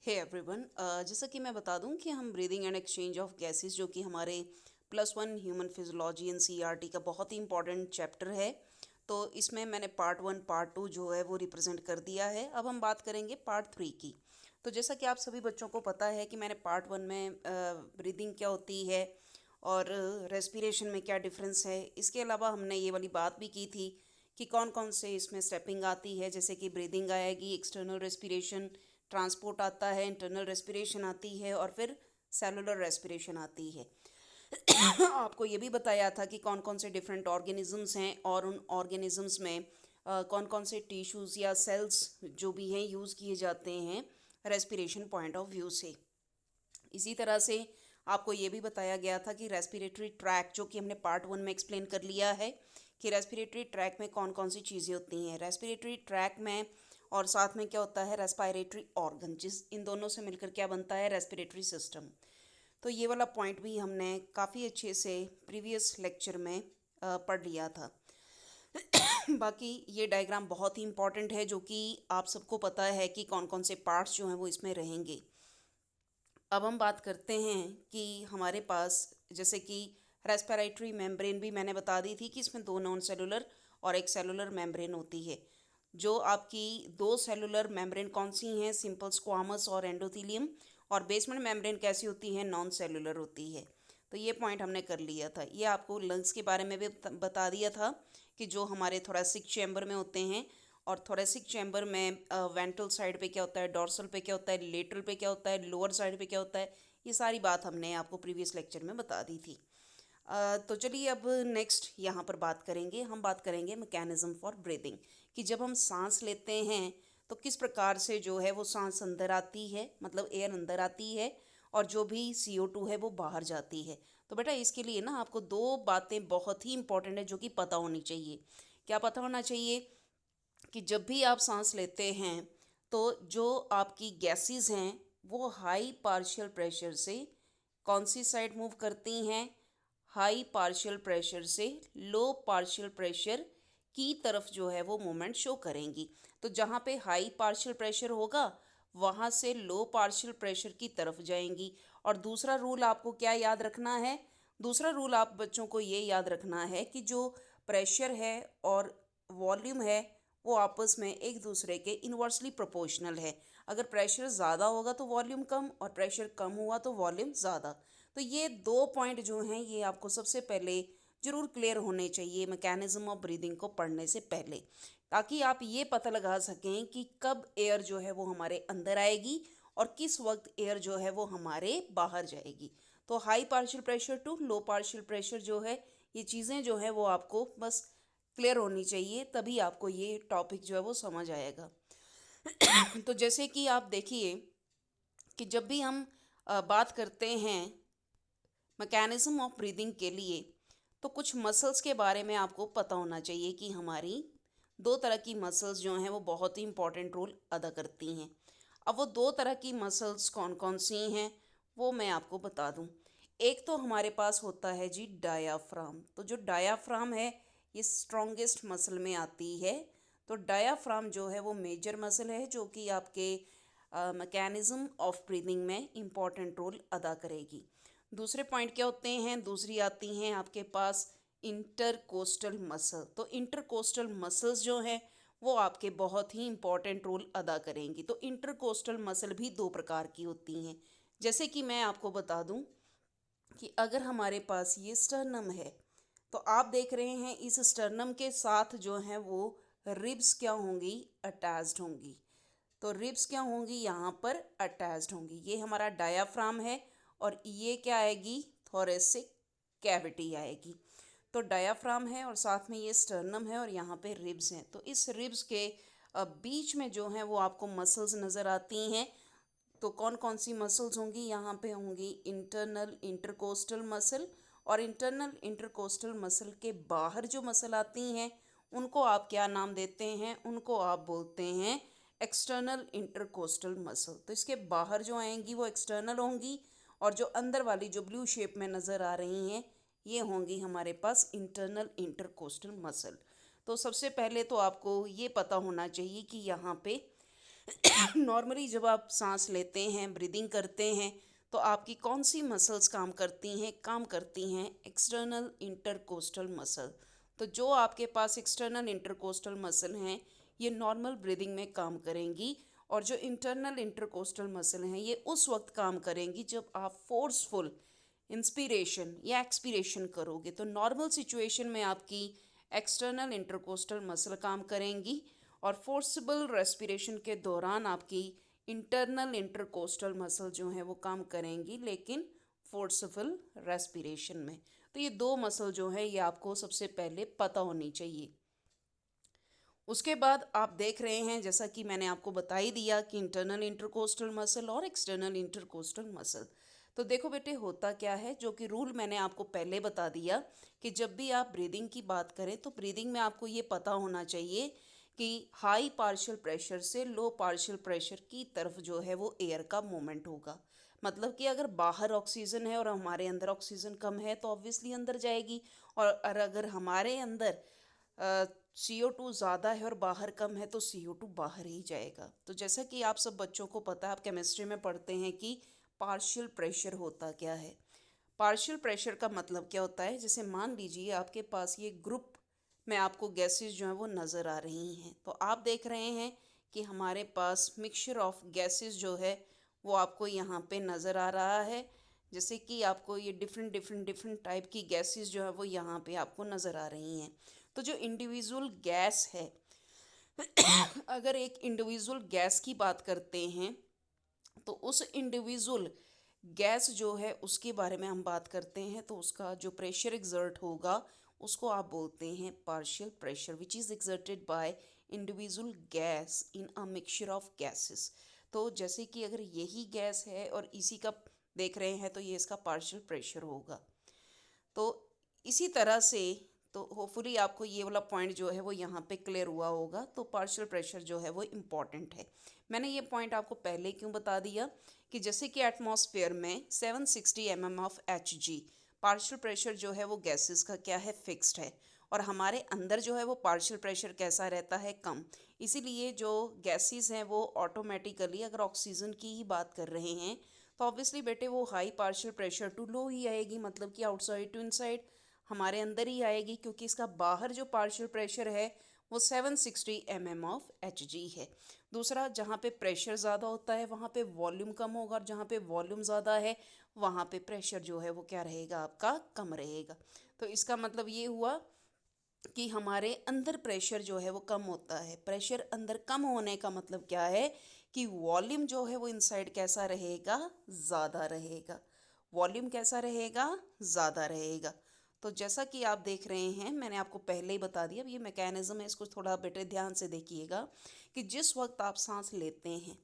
Hey everyone, जैसा कि मैं बता दूं कि हम breathing and exchange of gases जो कि हमारे +1 ह्यूमन फिजियोलॉजी एंड सीईआरटी का बहुत ही इंपॉर्टेंट चैप्टर है। तो इसमें मैंने पार्ट 1 पार्ट 2 जो है वो रिप्रेजेंट कर दिया है। अब हम बात करेंगे पार्ट 3 की। तो जैसा कि आप सभी बच्चों को पता है कि मैंने पार्ट 1 में ब्रीदिंग क्या होती है और रेस्पिरेशन में क्या डिफरेंस है, इसके अलावा हमने ये वाली बात भी की थी कि कौन कौन से इसमें स्टेपिंग आती है। जैसे कि ब्रीदिंग आएगी, एक्सटर्नल रेस्पिरेशन, ट्रांसपोर्ट आता है, इंटरनल रेस्पिरेशन आती है और फिर सेलुलर रेस्पिरेशन आती है। आपको ये भी बताया था कि कौन कौन से डिफरेंट ऑर्गेनिजम्स हैं और उन ऑर्गेनिजम्स में कौन कौन से टिश्यूज़ या सेल्स जो भी हैं यूज़ किए जाते हैं रेस्पिरेशन पॉइंट ऑफ व्यू से। इसी तरह से आपको ये भी बताया गया था कि रेस्पिरेटरी ट्रैक, जो कि हमने पार्ट 1 में एक्सप्लेन कर लिया है कि रेस्पिरेटरी ट्रैक में कौन कौन सी चीज़ें होती हैं रेस्पिरेटरी ट्रैक में, और साथ में क्या होता है रेस्पिरेटरी ऑर्गन, जिस इन दोनों से मिलकर क्या बनता है रेस्पिरेटरी सिस्टम। तो ये वाला पॉइंट भी हमने काफ़ी अच्छे से प्रीवियस लेक्चर में पढ़ लिया था। बाकी ये डायग्राम बहुत ही इंपॉर्टेंट है, जो कि आप सबको पता है कि कौन कौन से पार्ट्स जो हैं वो इसमें रहेंगे। अब हम बात करते हैं कि हमारे पास जैसे कि रेस्पिरेटरी मेम्ब्रेन भी मैंने बता दी थी कि इसमें दो नॉन सेलुलर और एक सेलुलर मेम्ब्रेन होती है। जो आपकी दो सेलुलर मेम्ब्रेन कौन सी हैं, सिंपल स्क्वामस और एंडोथेलियम, और बेसमेंट मेम्ब्रेन कैसी होती है, नॉन सेलुलर होती है। तो ये पॉइंट हमने कर लिया था। ये आपको लंग्स के बारे में भी बता दिया था कि जो हमारे थोरेसिक चैम्बर में होते हैं, और थोरेसिक चैम्बर में वेंट्रल साइड पे क्या होता है, डॉर्सल पे क्या होता है, लेटरल पे क्या होता है, लोअर साइड पे क्या होता है, ये सारी बात हमने आपको प्रीवियस लेक्चर में बता दी थी। तो चलिए अब नेक्स्ट यहाँ पर बात करेंगे। हम बात करेंगे मैकेनिज्म फॉर ब्रीदिंग, कि जब हम सांस लेते हैं तो किस प्रकार से जो है वो सांस अंदर आती है, मतलब एयर अंदर आती है, और जो भी CO2 है वो बाहर जाती है। तो बेटा इसके लिए ना आपको दो बातें बहुत ही इंपॉर्टेंट है जो कि पता होनी चाहिए। क्या पता होना चाहिए? कि जब भी आप सांस लेते हैं तो जो आपकी गैसेस हैं वो हाई पार्शियल प्रेशर से कौन सी साइड मूव करती हैं, हाई पार्शियल प्रेशर से लो पार्शियल प्रेशर की तरफ जो है वो मूवमेंट शो करेंगी। तो जहाँ पे हाई पार्शियल प्रेशर होगा वहाँ से लो पार्शियल प्रेशर की तरफ जाएंगी। और दूसरा रूल आपको क्या याद रखना है? दूसरा रूल आप बच्चों को ये याद रखना है कि जो प्रेशर है और वॉल्यूम है वो आपस में एक दूसरे के इन्वर्सली प्रोपोर्शनल है। अगर प्रेशर ज़्यादा होगा तो वॉल्यूम कम, और प्रेशर कम हुआ तो वॉल्यूम ज़्यादा। तो ये दो पॉइंट जो हैं ये आपको सबसे पहले ज़रूर क्लियर होने चाहिए मैकेनिज्म ऑफ ब्रीदिंग को पढ़ने से पहले, ताकि आप ये पता लगा सकें कि कब एयर जो है वो हमारे अंदर आएगी और किस वक्त एयर जो है वो हमारे बाहर जाएगी। तो high partial pressure to low partial pressure जो है, ये चीज़ें जो है वो आपको बस क्लियर होनी चाहिए, तभी आपको ये टॉपिक जो है वो समझ आएगा। तो जैसे कि आप देखिए कि जब भी हम बात करते हैं मैकेनिज्म ऑफ ब्रीदिंग के लिए, तो कुछ मसल्स के बारे में आपको पता होना चाहिए कि हमारी दो तरह की मसल्स जो हैं वो बहुत ही इंपॉर्टेंट रोल अदा करती हैं। अब वो दो तरह की मसल्स कौन कौन सी हैं वो मैं आपको बता दूं। एक तो हमारे पास होता है जी डायाफ्राम। तो जो डायाफ्राम है ये स्ट्रॉन्गेस्ट मसल में आती है। तो डायाफ्राम जो है वो मेजर मसल है जो कि आपके मैकेनिज्म ऑफ ब्रीदिंग में इम्पॉर्टेंट रोल अदा करेगी। दूसरे पॉइंट क्या होते हैं? दूसरी आती हैं आपके पास इंटरकोस्टल मसल। तो इंटरकोस्टल मसल्स जो हैं वो आपके बहुत ही इंपॉर्टेंट रोल अदा करेंगी। तो इंटरकोस्टल मसल भी दो प्रकार की होती हैं। जैसे कि मैं आपको बता दूं कि अगर हमारे पास ये स्टर्नम है तो आप देख रहे हैं इस स्टर्नम के साथ जो है वो रिब्स क्या होंगी, अटैच्ड होंगी। तो रिब्स क्या होंगी, यहाँ पर अटैच्ड होंगी। ये हमारा डायाफ्राम है और ये क्या आएगी, थोरेसिक कैविटी आएगी। तो डायाफ्राम है और साथ में ये स्टर्नम है और यहाँ पे रिब्स हैं। तो इस रिब्स के बीच में जो है वो आपको मसल्स नज़र आती हैं। तो कौन कौन सी मसल्स होंगी? यहाँ पे होंगी इंटरनल इंटरकोस्टल मसल, और इंटरनल इंटरकोस्टल मसल के बाहर जो मसल आती हैं उनको आप क्या नाम देते हैं? उनको आप बोलते हैं एक्सटर्नल इंटरकोस्टल मसल। तो इसके बाहर जो आएंगी वो एक्सटर्नल होंगी, और जो अंदर वाली जो ब्लू शेप में नज़र आ रही हैं ये होंगी हमारे पास इंटरनल इंटरकोस्टल मसल। तो सबसे पहले तो आपको ये पता होना चाहिए कि यहाँ पे नॉर्मली जब आप सांस लेते हैं, ब्रीदिंग करते हैं, तो आपकी कौन सी मसल्स काम करती हैं एक्सटर्नल इंटरकोस्टल मसल। तो जो आपके पास एक्सटर्नल इंटरकोस्टल मसल हैं, ये नॉर्मल ब्रीदिंग में काम करेंगी। और जो इंटरनल इंटरकोस्टल मसल हैं, ये उस वक्त काम करेंगी जब आप फोर्सफुल इंस्पिरेशन या एक्सपीरेशन करोगे। तो नॉर्मल सिचुएशन में आपकी एक्सटर्नल इंटरकोस्टल मसल काम करेंगी, और फोर्सिबल रेस्पिरेशन के दौरान आपकी इंटरनल इंटरकोस्टल मसल जो है वो काम करेंगी, लेकिन फोर्सफुल रेस्पिरेशन में। तो ये दो मसल जो है ये आपको सबसे पहले पता होनी चाहिए। उसके बाद आप देख रहे हैं, जैसा कि मैंने आपको बता ही दिया, कि इंटरनल इंटरकोस्टल मसल और एक्सटर्नल इंटरकोस्टल मसल। तो देखो बेटे, होता क्या है, जो कि रूल मैंने आपको पहले बता दिया, कि जब भी आप ब्रीदिंग की बात करें तो ब्रीदिंग में आपको ये पता होना चाहिए कि हाई पार्शियल प्रेशर से लो पार्शियल प्रेशर की तरफ जो है वो एयर का मूवमेंट होगा। मतलब कि अगर बाहर ऑक्सीजन है और हमारे अंदर ऑक्सीजन कम है तो ऑब्वियसली अंदर जाएगी, और अगर हमारे अंदर CO2 ज़्यादा है और बाहर कम है तो CO2 बाहर ही जाएगा। तो जैसा कि आप सब बच्चों को पता है, आप केमिस्ट्री में पढ़ते हैं कि पार्शियल प्रेशर होता क्या है। पार्शियल प्रेशर का मतलब क्या होता है, जैसे मान लीजिए आपके पास ये ग्रुप में आपको गैसेस जो हैं वो नज़र आ रही हैं। तो आप देख रहे हैं कि हमारे पास मिक्सचर ऑफ गैसेस जो है वो आपको यहाँ पे नज़र आ रहा है। जैसे कि आपको ये डिफरेंट टाइप की गैसेस जो है वो यहाँ पे आपको नज़र आ रही हैं। तो जो इंडिविजुअल गैस है, अगर एक इंडिविजुअल गैस की बात करते हैं तो उस इंडिविजुअल गैस जो है उसके बारे में हम बात करते हैं, तो उसका जो प्रेशर एग्जर्ट होगा उसको आप बोलते हैं partial pressure, which is exerted by individual gas in a mixture of gases. तो जैसे कि अगर यही गैस है और इसी का देख रहे हैं तो ये इसका पार्शियल प्रेशर होगा। तो इसी तरह से, तो होपफुली आपको ये वाला पॉइंट जो है वो यहाँ पे क्लियर हुआ होगा। तो पार्शियल प्रेशर जो है वो इम्पॉर्टेंट है। मैंने ये पॉइंट आपको पहले क्यों बता दिया, कि जैसे कि एटमॉस्फेयर में 760 mm of Hg partial pressure जो है वो गैसेस का क्या है, फिक्स्ड है। और हमारे अंदर जो है वो पार्शियल प्रेशर कैसा रहता है, कम। इसीलिए जो गैसेस हैं वो ऑटोमेटिकली, अगर ऑक्सीजन की ही बात कर रहे हैं तो ऑब्वियसली बेटे वो हाई पार्शियल प्रेशर टू लो ही आएगी, मतलब कि आउटसाइड टू इनसाइड, हमारे अंदर ही आएगी, क्योंकि इसका बाहर जो पार्शियल प्रेशर है वो 760 mm ऑफ Hg है। दूसरा, जहाँ पे प्रेशर ज़्यादा होता है वहाँ पे वॉल्यूम कम होगा, और जहाँ पे वॉल्यूम ज़्यादा है वहाँ पे प्रेशर जो है वो क्या रहेगा, आपका कम रहेगा। तो इसका मतलब ये हुआ कि हमारे अंदर प्रेशर जो है वो कम होता है। प्रेशर अंदर कम होने का मतलब क्या है, कि वॉल्यूम जो है वो इनसाइड कैसा रहेगा, ज़्यादा रहेगा। वॉल्यूम कैसा रहेगा, ज़्यादा रहेगा। तो जैसा कि आप देख रहे हैं, मैंने आपको पहले ही बता दिया, अब ये मैकेनिज़्म है, इसको थोड़ा बेटर ध्यान से देखिएगा, कि जिस वक्त आप सांस लेते हैं,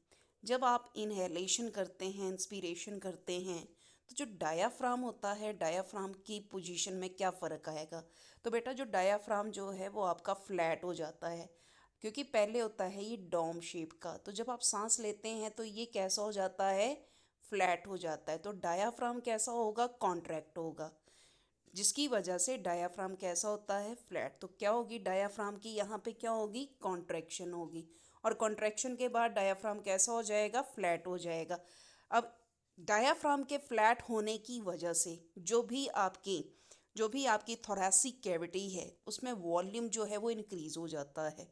जब आप इनहेलेशन करते हैं, इंस्पिरेशन करते हैं, तो जो डायाफ्राम होता है, डायाफ्राम की पोजीशन में क्या फ़र्क आएगा। तो बेटा जो डायाफ्राम जो है वो आपका फ्लैट हो जाता है, क्योंकि पहले होता है ये डोम शेप का। तो जब आप सांस लेते हैं तो ये कैसा हो जाता है, फ्लैट हो जाता है। तो डायाफ्राम कैसा होगा, कॉन्ट्रैक्ट होगा, जिसकी वजह से डायाफ्राम कैसा होता है, फ्लैट। तो क्या होगी, डायाफ्राम की यहाँ पे क्या होगी, कॉन्ट्रैक्शन होगी, और कॉन्ट्रैक्शन के बाद डायाफ्राम कैसा हो जाएगा, फ्लैट हो जाएगा। अब डायाफ्राम के फ्लैट होने की वजह से जो भी आपकी थोरैसिक कैविटी है उसमें वॉल्यूम जो है वो इंक्रीज़ हो जाता है।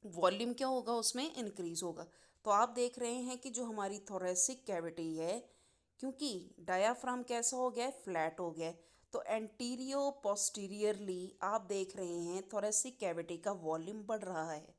वॉल्यूम क्या होगा, उसमें इंक्रीज़ होगा। तो आप देख रहे हैं कि जो हमारी थोरैसिक कैविटी है, क्योंकि डायाफ्राम कैसा हो गया है, फ्लैट हो गया है, तो एंटीरियो पोस्टीरियरली आप देख रहे हैं थोरैसिक कैविटी का वॉल्यूम बढ़ रहा है।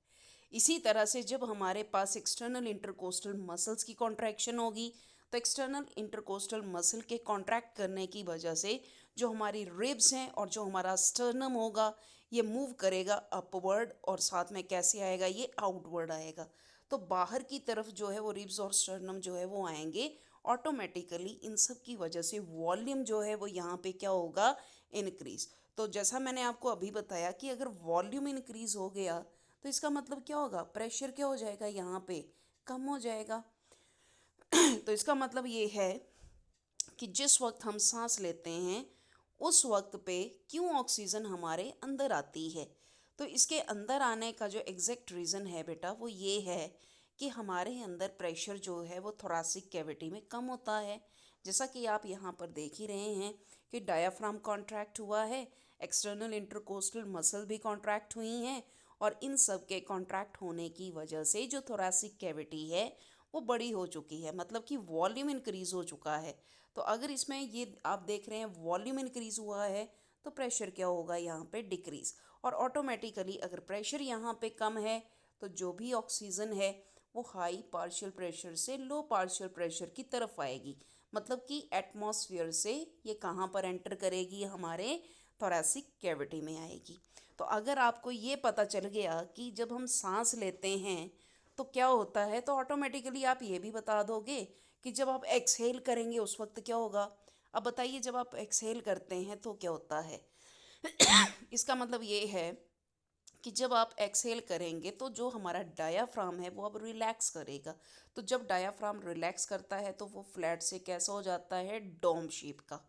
इसी तरह से जब हमारे पास एक्सटर्नल इंटरकोस्टल मसल्स की कॉन्ट्रैक्शन होगी, तो एक्सटर्नल इंटरकोस्टल मसल के कॉन्ट्रैक्ट करने की वजह से जो हमारी रिब्स हैं और जो हमारा स्टर्नम होगा ये मूव करेगा अपवर्ड, और साथ में कैसे आएगा, ये आउटवर्ड आएगा। तो बाहर की तरफ जो है वो रिब्स और स्टर्नम जो है वो आएंगे ऑटोमेटिकली। इन सब की वजह से वॉल्यूम जो है वो यहाँ पे क्या होगा, इनक्रीज। तो जैसा मैंने आपको अभी बताया कि अगर वॉल्यूम इंक्रीज हो गया तो इसका मतलब क्या होगा, प्रेशर क्या हो जाएगा, यहाँ पे कम हो जाएगा। तो इसका मतलब ये है कि जिस वक्त हम सांस लेते हैं उस वक्त पे क्यों ऑक्सीजन हमारे अंदर आती है। तो इसके अंदर आने का जो एग्जैक्ट रीज़न है बेटा वो ये है कि हमारे अंदर प्रेशर जो है वो थोरैसिक कैविटी में कम होता है। जैसा कि आप यहाँ पर देख ही रहे हैं कि डायाफ्राम कॉन्ट्रैक्ट हुआ है, एक्सटर्नल इंटरकोस्टल मसल भी कॉन्ट्रैक्ट हुई हैं, और इन सब के कॉन्ट्रैक्ट होने की वजह से जो थोरैसिक कैविटी है वो बड़ी हो चुकी है, मतलब कि वॉल्यूम इंक्रीज़ हो चुका है। तो अगर इसमें ये आप देख रहे हैं वॉल्यूम इंक्रीज़ हुआ है तो प्रेशर क्या होगा यहाँ पे डिक्रीज़, और ऑटोमेटिकली अगर प्रेशर यहाँ पे कम है तो जो भी ऑक्सीजन है वो हाई पार्शियल प्रेशर से लो पार्शियल प्रेशर की तरफ आएगी, मतलब कि एटमॉस्फेयर से ये कहाँ पर एंटर करेगी, हमारे थोरैसिक कैविटी में आएगी। तो अगर आपको ये पता चल गया कि जब हम सांस लेते हैं तो क्या होता है, तो ऑटोमेटिकली आप ये भी बता दोगे कि जब आप एक्सहेल करेंगे उस वक्त क्या होगा। अब बताइए, जब आप एक्सहेल करते हैं तो क्या होता है। इसका मतलब ये है कि जब आप एक्सहेल करेंगे तो जो हमारा डायाफ्राम है वो अब रिलैक्स करेगा। तो जब डायाफ्राम रिलैक्स करता है तो वो फ्लैट से कैसा हो जाता है, डोम शेप का।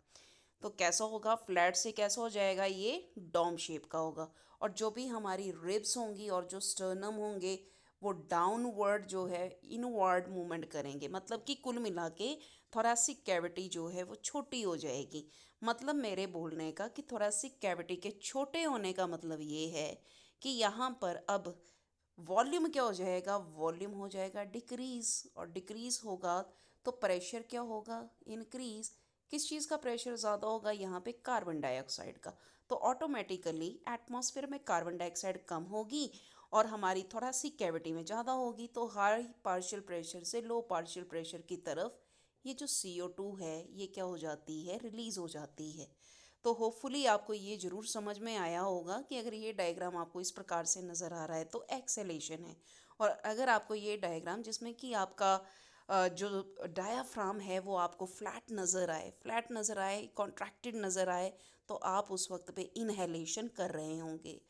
तो कैसा होगा, फ्लैट से कैसा हो जाएगा, ये डोम शेप का होगा। और जो भी हमारी रिब्स होंगी और जो स्टर्नम होंगे वो डाउनवर्ड जो है इनवर्ड मूवमेंट करेंगे, मतलब कि कुल मिला के थोरैसिक कैविटी जो है वो छोटी हो जाएगी। मतलब मेरे बोलने का कि थोरैसिक कैविटी के छोटे होने का मतलब ये है कि यहाँ पर अब वॉल्यूम क्या हो जाएगा, वॉल्यूम हो जाएगा डिक्रीज, और डिक्रीज होगा तो प्रेशर क्या होगा, इंक्रीज। किस चीज़ का प्रेशर ज़्यादा होगा, यहाँ पे कार्बन डाइऑक्साइड का। तो ऑटोमेटिकली एटमॉस्फेयर में कार्बन डाइऑक्साइड कम होगी और हमारी थोरैसिक कैविटी में ज़्यादा होगी, तो हाई पार्शियल प्रेशर से लो पार्शियल प्रेशर की तरफ ये जो CO2 है ये क्या हो जाती है, रिलीज़ हो जाती है। तो होपफुली आपको ये ज़रूर समझ में आया होगा कि अगर ये डायग्राम आपको इस प्रकार से नज़र आ रहा है तो एक्सेलेशन है। और अगर आपको ये डायग्राम जिसमें कि आपका जो डायाफ्राम है वो आपको फ्लैट नज़र आए, कॉन्ट्रैक्टेड नज़र आए, तो आप उस वक्त पे इनहेलेशन कर रहे होंगे।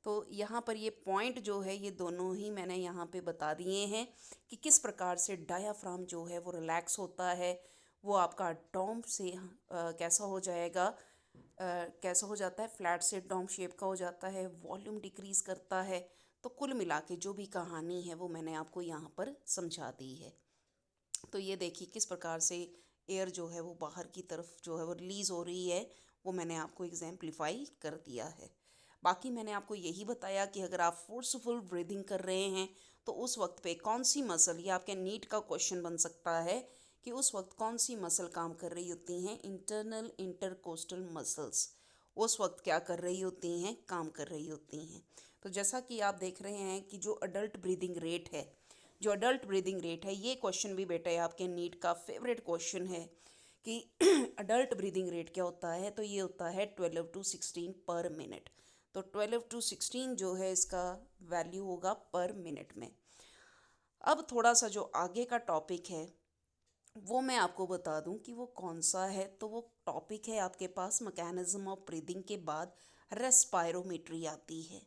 तो यहाँ पर ये पॉइंट जो है ये दोनों ही मैंने यहाँ पे बता दिए हैं कि किस प्रकार से डायाफ्राम जो है वो रिलैक्स होता है, वो आपका डोम से कैसा हो जाएगा, कैसा हो जाता है, फ्लैट से डोम शेप का हो जाता है, वॉल्यूम डिक्रीज़ करता है। तो कुल मिला के जो भी कहानी है वो मैंने आपको यहाँ पर समझा दी है। तो ये देखिए किस प्रकार से एयर जो है वो बाहर की तरफ जो है वो रिलीज़ हो रही है, वो मैंने आपको एग्जाम्प्लीफाई कर दिया है। बाकी मैंने आपको यही बताया कि अगर आप फोर्सफुल ब्रीदिंग कर रहे हैं तो उस वक्त पे कौन सी मसल, ये आपके नीट का क्वेश्चन बन सकता है कि उस वक्त कौन सी मसल काम कर रही होती हैं, इंटरनल इंटरकोस्टल मसल्स उस वक्त क्या कर रही होती हैं, काम कर रही होती हैं। तो जैसा कि आप देख रहे हैं कि जो अडल्ट ब्रीदिंग रेट है, जो अडल्ट ब्रीदिंग रेट है, ये क्वेश्चन भी बेटा है आपके नीट का फेवरेट क्वेश्चन है कि अडल्ट ब्रीदिंग रेट क्या होता है, तो ये होता है 12 to 16 पर मिनट। तो 12 to 16 जो है इसका वैल्यू होगा पर मिनट में। अब थोड़ा सा जो आगे का टॉपिक है वो मैं आपको बता दूं कि वो कौन सा है। तो वो टॉपिक है आपके पास मैकेनिज्म ऑफ ब्रीदिंग के बाद रेस्पायरोमेट्री आती है।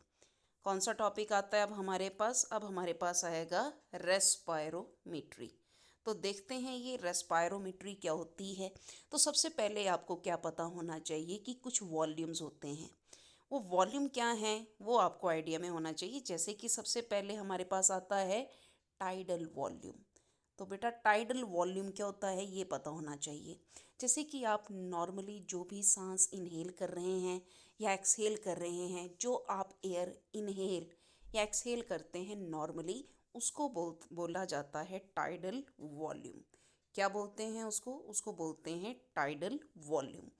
कौन सा टॉपिक आता है अब हमारे पास, अब हमारे पास आएगा रेस्पायरोमेट्री। तो देखते हैं ये रेस्पायरोमेट्री क्या होती है। तो सबसे पहले आपको क्या पता होना चाहिए कि कुछ वॉल्यूम्स होते हैं। वो वॉल्यूम क्या है वो आपको आइडिया में होना चाहिए। जैसे कि सबसे पहले हमारे पास आता है टाइडल वॉल्यूम। तो बेटा टाइडल वॉल्यूम क्या होता है ये पता होना चाहिए। जैसे कि आप नॉर्मली जो भी सांस इनहेल कर रहे हैं या एक्सहेल कर रहे हैं, जो आप एयर इनहेल या एक्सहेल करते हैं नॉर्मली, उसको बोला जाता है टाइडल वॉल्यूम। क्या बोलते हैं उसको, उसको बोलते हैं टाइडल वॉल्यूम।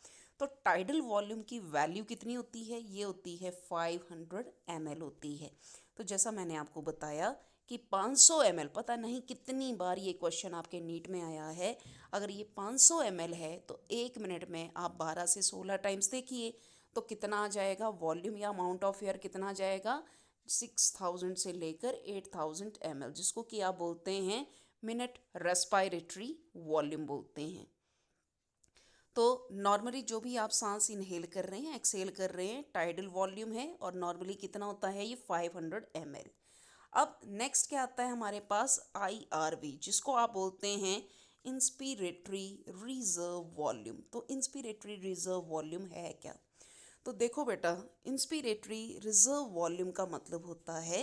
तो टाइडल वॉल्यूम की वैल्यू कितनी होती है, ये होती है 500 ml होती है। तो जैसा मैंने आपको बताया कि 500 ml, पता नहीं कितनी बार ये क्वेश्चन आपके नीट में आया है। अगर ये 500 ml है तो 1 मिनट में आप 12 से 16 टाइम्स देखिए तो कितना आ जाएगा वॉल्यूम या अमाउंट ऑफ एयर, कितना आ जाएगा 6000 से लेकर 8000 ml, जिसको कि आप बोलते हैं मिनट रेस्पायरेटरी वॉल्यूम बोलते हैं। तो नॉर्मली जो भी आप सांस इनहेल कर रहे हैं एक्सहेल कर रहे हैं, टाइडल वॉल्यूम है, और नॉर्मली कितना होता है ये 500 ml। अब नेक्स्ट क्या आता है हमारे पास, IRV, जिसको आप बोलते हैं इंस्पिरेटरी रिजर्व वॉल्यूम। तो इंस्पिरेटरी रिजर्व वॉल्यूम है क्या, तो देखो बेटा, इंस्पिरेटरी रिजर्व वॉल्यूम का मतलब होता है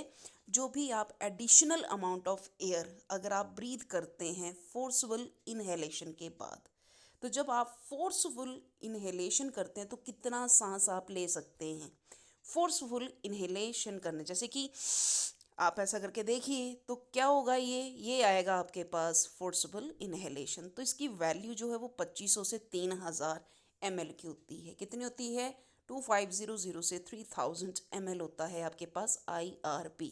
जो भी आप एडिशनल अमाउंट ऑफ एयर अगर आप ब्रीथ करते हैं फोर्सफुल इनहेलेशन के बाद। तो जब आप फोर्सफुल इनहेलेशन करते हैं तो कितना सांस आप ले सकते हैं। फोर्सफुल इनहेलेशन करने जैसे कि आप ऐसा करके देखिए तो क्या होगा, ये आएगा आपके पास फोर्सफुल इनहेलेशन। तो इसकी वैल्यू जो है वो 2500 से 3000 ml की होती है। कितनी होती है? 2500 से 3000 ml होता है आपके पास IRB।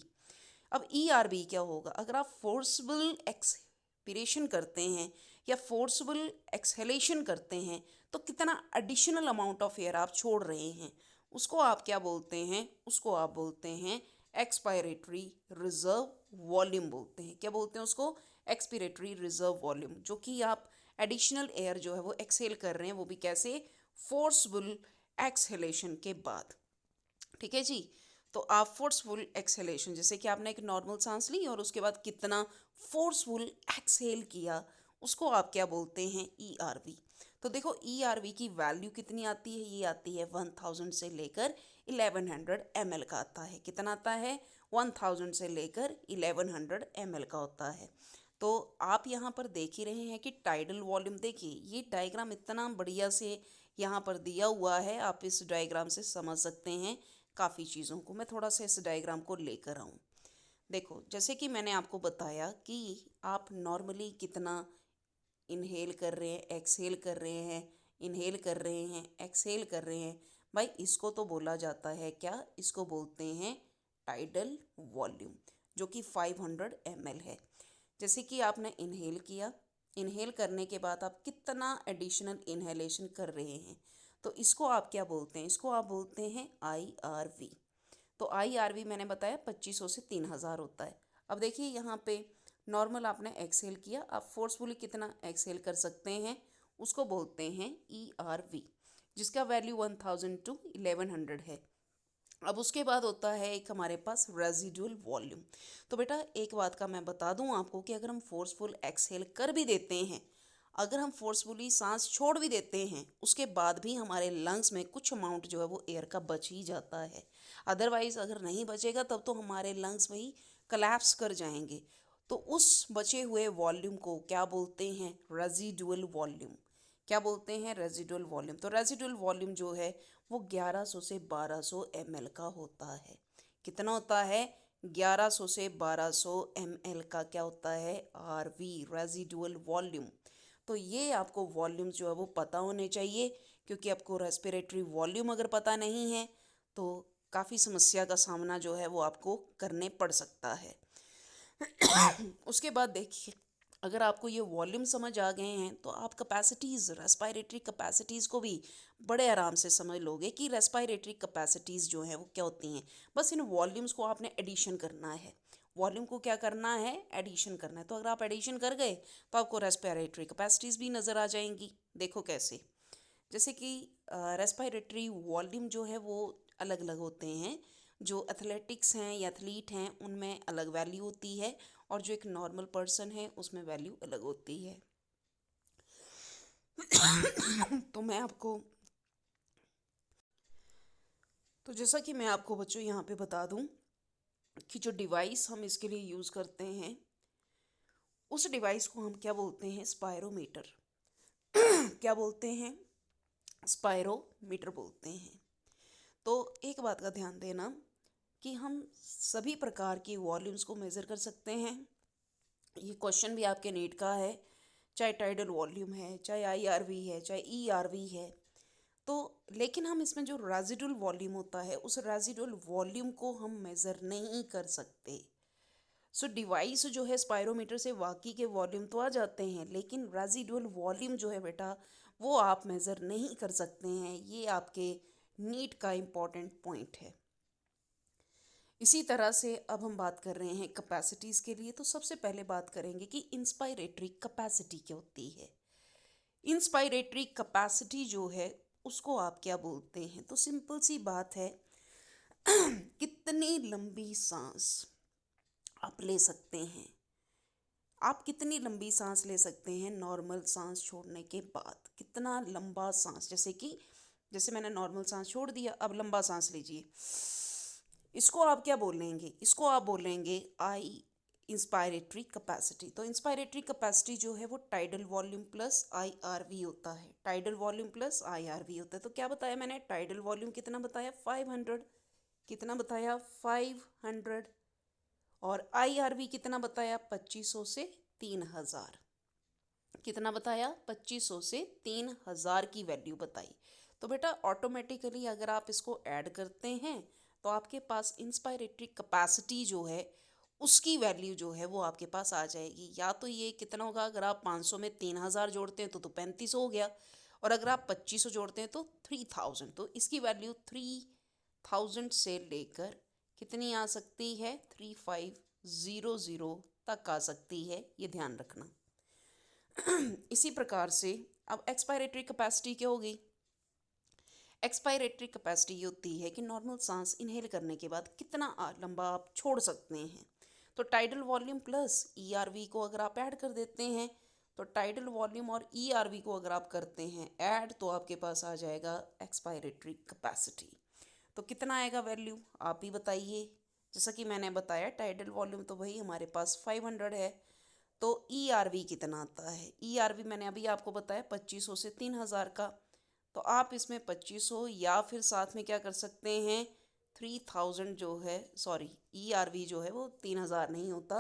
अब ERB क्या होगा? अगर आप फोर्सबल एक्सपिरेशन करते हैं या फोर्सबल एक्सहेलेशन करते हैं तो कितना एडिशनल अमाउंट ऑफ एयर आप छोड़ रहे हैं, उसको आप क्या बोलते हैं? उसको आप बोलते हैं एक्सपायरेटरी रिजर्व वॉल्यूम बोलते हैं। क्या बोलते हैं उसको? Expiratory reserve volume. जो कि आप एडिशनल एयर जो है वो एक्सहेल कर रहे हैं, वो भी कैसे? फोर्सबल एक्सहेलेशन के बाद। ठीक है जी। तो आप फोर्सफुल एक्सहेलेशन, जैसे कि आपने एक नॉर्मल सांस ली और उसके बाद कितना फोर्सफुल एक्सहेल किया, उसको आप क्या बोलते हैं? ERV। तो देखो ERV की वैल्यू कितनी आती है? ये आती है 1000 से लेकर 1100 ml का आता है। कितना आता है? 1000 से लेकर 1100 ml का होता है। तो आप यहाँ पर देख ही रहे हैं कि टाइडल वॉल्यूम, देखिए ये डायग्राम इतना बढ़िया से यहाँ पर दिया हुआ है, आप इस डायग्राम से समझ सकते हैं काफ़ी चीज़ों को। मैं थोड़ा सा इस डायग्राम को लेकर आऊँ। देखो, जैसे कि मैंने आपको बताया कि आप नॉर्मली कितना इनहेल कर रहे हैं, एक्सहेल कर रहे हैं, इनहेल कर रहे हैं, एक्सहेल कर रहे हैं। भाई इसको तो बोला जाता है क्या? इसको बोलते हैं टाइडल वॉल्यूम, जो कि 500 ml है। जैसे कि आपने इनहेल किया, इनहेल करने के बाद आप कितना एडिशनल इनहेलेशन कर रहे हैं, तो इसको आप क्या बोलते हैं? इसको आप बोलते हैं IRV। तो IRV मैंने बताया 2500 से 3000 होता है। अब देखिए यहाँ पे नॉर्मल आपने एक्सहेल किया, आप फोर्सफुली कितना एक्सहेल कर सकते हैं, उसको बोलते हैं ERV, जिसका वैल्यू 1000 टू 1100 है। अब उसके बाद होता है एक हमारे पास रेजिडुअल वॉल्यूम। तो बेटा एक बात का मैं बता दूं आपको कि अगर हम फोर्सफुल एक्सहेल कर भी देते हैं, अगर हम फोर्सफुली सांस छोड़ भी देते हैं, उसके बाद भी हमारे लंग्स में कुछ अमाउंट जो है वो एयर का बच ही जाता है। अदरवाइज अगर नहीं बचेगा तब तो हमारे लंग्स वही कलैप्स कर जाएंगे। तो उस बचे हुए वॉल्यूम को क्या बोलते हैं? Residual volume. क्या बोलते हैं? Residual volume. तो रेजिडुअल वॉल्यूम जो है वो 1100 से 1200 ml का होता है। कितना होता है? 1100 से 1200 ml का क्या होता है? RV, residual volume. तो ये आपको वॉल्यूम जो है वो पता होने चाहिए, क्योंकि आपको रेस्पिरेटरी वॉल्यूम अगर पता नहीं है तो काफ़ी समस्या का सामना जो है वो आपको करने पड़ सकता है। उसके बाद देखिए, अगर आपको ये वॉल्यूम समझ आ गए हैं तो आप कैपेसिटीज़, रेस्पिरेटरी कैपेसिटीज़ को भी बड़े आराम से समझ लोगे कि रेस्पिरेटरी कैपेसिटीज़ जो हैं वो क्या होती हैं। बस इन वॉल्यूम्स को आपने एडिशन करना है। वॉल्यूम को क्या करना है? एडिशन करना है। तो अगर आप एडिशन कर गए तो आपको रेस्पिरेटरी कैपेसिटीज़ भी नज़र आ जाएंगी। देखो कैसे, जैसे कि रेस्पिरेटरी वॉल्यूम जो है वो अलग अलग होते हैं। जो एथलेटिक्स हैं या एथलीट हैं उनमें अलग वैल्यू होती है, और जो एक नॉर्मल पर्सन है उसमें वैल्यू अलग होती है। तो मैं आपको तो जैसा कि मैं आपको बच्चों यहाँ पे बता दूँ कि जो डिवाइस हम इसके लिए यूज़ करते हैं, उस डिवाइस को हम क्या बोलते हैं? स्पायरोमीटर। क्या बोलते हैं? स्पायरोमीटर बोलते हैं। तो एक बात का ध्यान देना कि हम सभी प्रकार की वॉल्यूम्स को मेज़र कर सकते हैं। ये क्वेश्चन भी आपके नीट का है, चाहे टाइडल वॉल्यूम है, चाहे IRV है, चाहे ERV है। तो लेकिन हम इसमें जो रेजिडुअल वॉल्यूम होता है, उस रेजिडुअल वॉल्यूम को हम मेज़र नहीं कर सकते। सो डिवाइस जो है स्पायरोमीटर से वाकई के वॉल्यूम तो आ जाते हैं, लेकिन रेजिडुअल वॉल्यूम जो है बेटा वो आप मेज़र नहीं कर सकते हैं। ये आपके नीट का इम्पॉर्टेंट पॉइंट है। इसी तरह से अब हम बात कर रहे हैं कैपेसिटीज़ के लिए। तो सबसे पहले बात करेंगे कि इंस्पायरेटरी कैपेसिटी क्या होती है। इंस्पायरेटरी कैपेसिटी जो है उसको आप क्या बोलते हैं? तो सिंपल सी बात है, कितनी लंबी सांस आप ले सकते हैं। आप कितनी लंबी सांस ले सकते हैं नॉर्मल सांस छोड़ने के बाद? कितना लंबा सांस, जैसे कि जैसे मैंने नॉर्मल सांस छोड़ दिया, अब लंबा सांस लीजिए। इसको आप क्या बोल लेंगे? इसको आप बोल लेंगे आई इंस्पायरेटरी कैपेसिटी। तो इंस्पायरेटरी कैपेसिटी जो है वो टाइडल वॉल्यूम प्लस IRV होता है। टाइडल वॉल्यूम प्लस IRV होता है। तो क्या बताया मैंने? टाइडल वॉल्यूम कितना बताया? 500। कितना बताया? 500। और IRV कितना बताया? 2500 से 3000। कितना बताया? 2500 से 3000 की वैल्यू बताई। तो बेटा ऑटोमेटिकली अगर आप इसको ऐड करते हैं तो आपके पास इंस्पायरेटरी कैपेसिटी जो है उसकी वैल्यू जो है वो आपके पास आ जाएगी। या तो ये कितना होगा, अगर आप 500 में 3000 जोड़ते हैं तो 3500 हो गया, और अगर आप 2500 जोड़ते हैं तो 3000। तो इसकी वैल्यू 3000 से लेकर कितनी आ सकती है? 3500 तक आ सकती है, ये ध्यान रखना। इसी प्रकार से अब एक्सपायरेटरी कैपेसिटी क्या होगी? एक्सपायरेटरी कैपेसिटी ये होती है कि नॉर्मल सांस इनहेल करने के बाद कितना लंबा आप छोड़ सकते हैं। तो टाइडल वॉल्यूम प्लस ERV को अगर आप ऐड कर देते हैं, तो टाइडल वॉल्यूम और ERV को अगर आप करते हैं ऐड, तो आपके पास आ जाएगा एक्सपायरेटरी कैपेसिटी। तो कितना आएगा वैल्यू, आप ही बताइए। जैसा कि मैंने बताया टाइडल वॉल्यूम तो भाई हमारे पास 500 है, तो ERV कितना आता है? ERV मैंने अभी आपको बताया 2500 से 3000 का। तो आप इसमें 2500 या फिर साथ में क्या कर सकते हैं, 3000 जो है, सॉरी ERV जो है वो 3000 नहीं होता,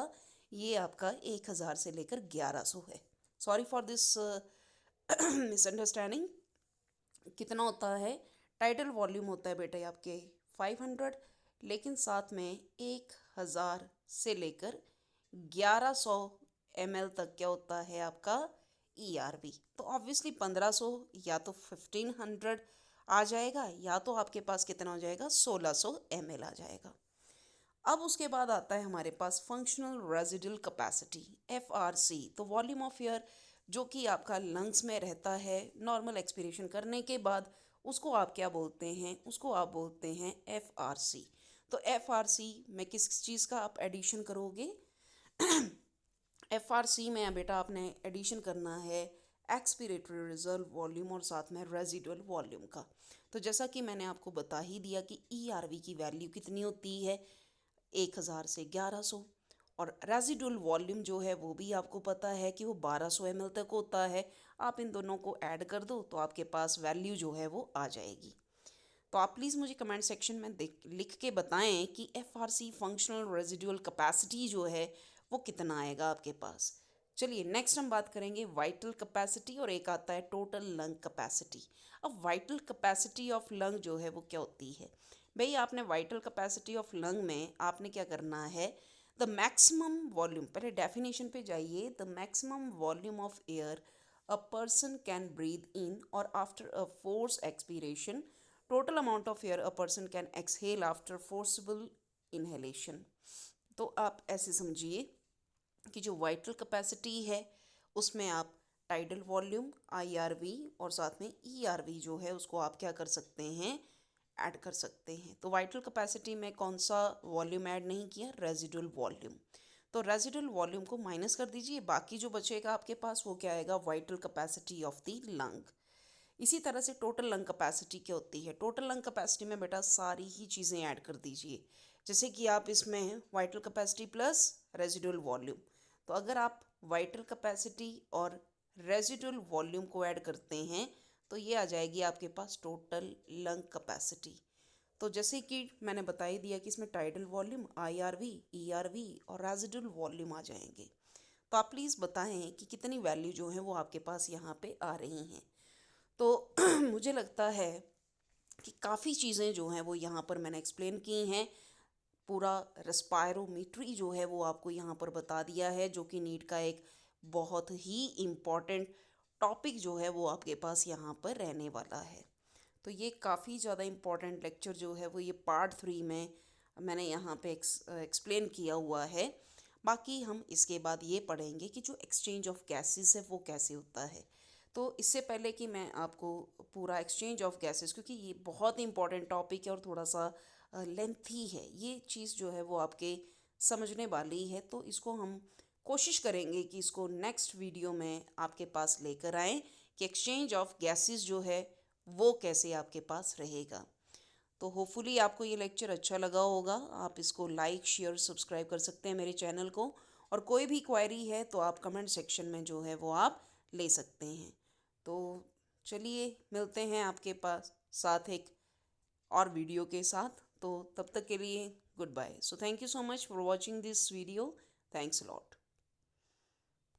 ये आपका 1000 से लेकर 1100 है। Sorry for this misunderstanding. कितना होता है? टाइडल वॉल्यूम होता है बेटा आपके 500, लेकिन साथ में 1000 से लेकर 1100 ml तक क्या होता है आपका? ERV। तो ऑब्वियसली 1500 या तो 1500 आ जाएगा, या तो आपके पास कितना हो जाएगा? 1600 ml आ जाएगा। अब उसके बाद आता है हमारे पास फंक्शनल रेजिडुअल कैपेसिटी FRC। तो वॉल्यूम ऑफ एयर जो कि आपका लंग्स में रहता है नॉर्मल एक्सपीरेशन करने के बाद, उसको आप क्या बोलते हैं? उसको आप बोलते हैं FRC। तो FRC में किस चीज़ का आप एडिशन करोगे? FRC में बेटा आपने एडिशन करना है एक्सपीरेटरी रिजर्व वॉल्यूम और साथ में रेजिडुअल वॉल्यूम का। तो जैसा कि मैंने आपको बता ही दिया कि ERV की वैल्यू कितनी होती है? 1000 से 1100। और रेजिडुअल वॉल्यूम जो है वो भी आपको पता है कि वो 1200 ml तक होता है। आप इन दोनों को ऐड कर दो तो आपके पास वैल्यू जो है वो आ जाएगी। तो आप प्लीज़ मुझे कमेंट सेक्शन में लिख के बताएं कि FRC फंक्शनल रेजिडुअल कैपेसिटी जो है वो कितना आएगा आपके पास। चलिए नेक्स्ट हम बात करेंगे वाइटल कैपेसिटी, और एक आता है टोटल लंग कैपेसिटी। अब वाइटल कैपेसिटी ऑफ लंग जो है वो क्या होती है? भाई आपने वाइटल कैपेसिटी ऑफ लंग में आपने क्या करना है? द मैक्सिमम वॉल्यूम, पहले डेफिनेशन पे जाइए। The maximum volume of air a person can breathe in और after a force expiration, total amount of air a person can exhale after forcible inhalation. तो आप ऐसे समझिए कि जो वाइटल कैपेसिटी है उसमें आप टाइडल वॉल्यूम IRV और साथ में ERV जो है उसको आप क्या कर सकते हैं? ऐड कर सकते हैं। तो वाइटल कैपेसिटी में कौन सा वॉल्यूम ऐड नहीं किया? Residual volume. तो रेजिडुअल वॉल्यूम को माइनस कर दीजिए, बाकी जो बचेगा आपके पास वो क्या आएगा? Vital capacity of the lung. इसी तरह से टोटल लंग कैपेसिटी क्या होती है? टोटल लंग कैपेसिटी में बेटा सारी ही चीज़ें ऐड कर दीजिए। जैसे कि आप इसमें vital capacity plus residual volume, तो अगर आप वाइटल कैपेसिटी और रेजिडुअल वॉल्यूम को ऐड करते हैं तो ये आ जाएगी आपके पास टोटल लंग कैपेसिटी। तो जैसे कि मैंने बता ही दिया कि इसमें टाइडल वॉल्यूम IRV ERV और रेजिडुअल वॉल्यूम आ जाएंगे। तो आप प्लीज़ बताएं कि कितनी वैल्यू जो है वो आपके पास यहाँ पे आ रही हैं। तो मुझे लगता है कि काफ़ी चीज़ें जो हैं वो यहाँ पर मैंने एक्सप्लेन की हैं। पूरा रेस्पायरोमीट्री जो है वो आपको यहाँ पर बता दिया है, जो कि नीट का एक बहुत ही इम्पॉर्टेंट टॉपिक जो है वो आपके पास यहाँ पर रहने वाला है। तो ये काफ़ी ज़्यादा इम्पॉर्टेंट लेक्चर जो है वो ये पार्ट 3 में मैंने यहाँ पे एक्सप्लेन किया हुआ है। बाकी हम इसके बाद ये पढ़ेंगे कि जो एक्सचेंज ऑफ गैसेस है वो कैसे होता है। तो इससे पहले कि मैं आपको पूरा एक्सचेंज ऑफ गैसेस, क्योंकि ये बहुत इंपॉर्टेंट टॉपिक है और थोड़ा सा लेंथी है, ये चीज़ जो है वो आपके समझने वाली है, तो इसको हम कोशिश करेंगे कि इसको नेक्स्ट वीडियो में आपके पास लेकर आएँ कि एक्सचेंज ऑफ गैसेस जो है वो कैसे आपके पास रहेगा। तो होपफुली आपको ये लेक्चर अच्छा लगा होगा। आप इसको लाइक शेयर सब्सक्राइब कर सकते हैं मेरे चैनल को, और कोई भी क्वेरी है तो आप कमेंट सेक्शन में जो है वो आप ले सकते हैं। तो चलिए मिलते हैं आपके पास साथ एक और वीडियो के साथ। तो तब तक के लिए goodbye. So thank you so much for watching this video. Thanks a lot.